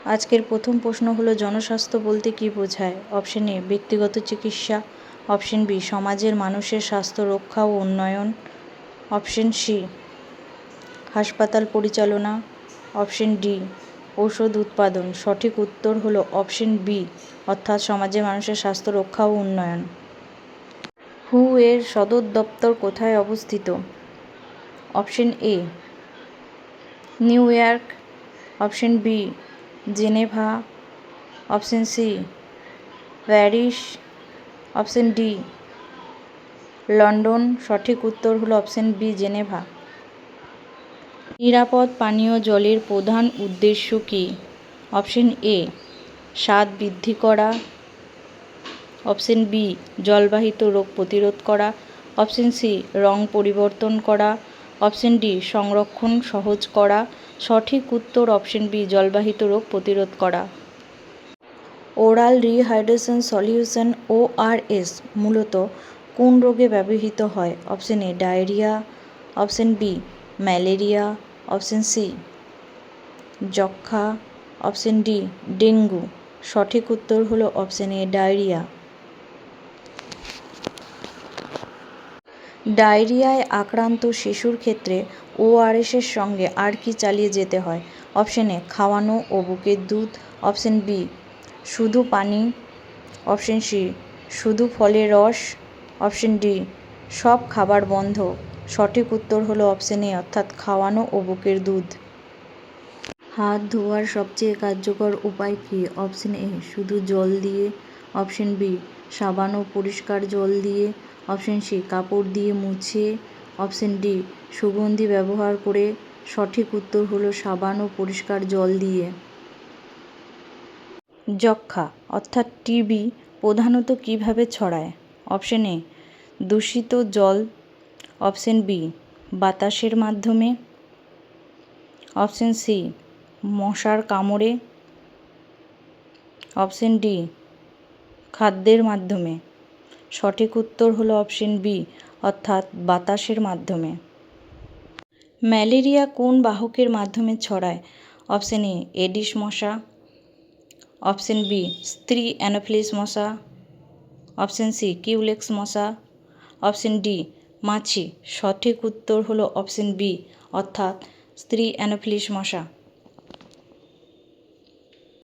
আজকের প্রথম প্রশ্ন হলো জনস্বাস্থ্য বলতে কী বোঝায়? অপশন এ ব্যক্তিগত চিকিৎসা, অপশন বি সমাজের মানুষের স্বাস্থ্য রক্ষা ও উন্নয়ন, অপশন সি হাসপাতাল পরিচালনা, অপশন ডি ঔষধ উৎপাদন। সঠিক উত্তর হলো অপশন বি অর্থাৎ সমাজের মানুষের স্বাস্থ্য রক্ষা ও উন্নয়ন। হু এর সদর দপ্তর কোথায় অবস্থিত? Option A New York, option B Geneva, option C Paris, option D London. সঠিক উত্তর হলো অপশন বি জেনেভা। নিরাপদ পানীয় জলের প্রধান উদ্দেশ্য কী? অপশন এ স্বাদ বৃদ্ধি করা, অপশন বি জলবাহিত রোগ প্রতিরোধ করা, অপশন সি রং পরিবর্তন করা, অপশন ডি সংরক্ষণ সহজ করা। সঠিক উত্তর অপশন বি জলবাহিত রোগ প্রতিরোধ করা। ওরাল রিহাইড্রেশন সলিউশন ORS মূলত কোন রোগে ব্যবহৃত হয়? Option A diarrhoea, option B malaria, option C যক্ষ্মা, অপশন ডি ডেঙ্গু। সঠিক উত্তর হলো অপশন এ ডায়রিয়া। ডায়রিয়ায় আক্রান্ত শিশুর ক্ষেত্রে ORS এর সঙ্গে আর কি চালিয়ে যেতে হয়? অপশন এ খাওয়ানো ও বুকের দুধ, অপশন বি শুধু পানি, অপশন সি শুধু ফলের রস, অপশন ডি সব খাবার বন্ধ। সঠিক উত্তর হলো অপশন এ অর্থাৎ খাওয়ানো ও বুকের দুধ। হাত ধোয়ার সবচেয়ে কার্যকর উপায় কী? অপশন এ শুধু জল দিয়ে, অপশন বি সাবান ও পরিষ্কার জল দিয়ে, অপশন সি কাপড় দিয়ে মুছে, অপশন ডি সুগন্ধি ব্যবহার করে। সঠিক উত্তর হলো সাবান ও পরিষ্কার জল দিয়ে। যক্ষ্মা অর্থাৎ টিবি প্রধানত কিভাবে ছড়ায়? অপশন এ দূষিত জল, অপশন বি বাতাসের মাধ্যমে, অপশন সি মশার কামড়ে, অপশন ডি খাদ্যের মাধ্যমে। সঠিক উত্তর হলো অপশন বি অর্থাৎ বাতাসের মাধ্যমে। ম্যালেরিয়া কোন বাহকের মাধ্যমে ছড়ায়? অপশন এ এডিস মশা, অপশন বি স্ত্রী অ্যানোফিলিস মশা, অপশন সি কিউলেক্স মশা, অপশন ডি মাছি। সঠিক উত্তর হলো অপশন বি অর্থাৎ স্ত্রী অ্যানোফিলিস মশা।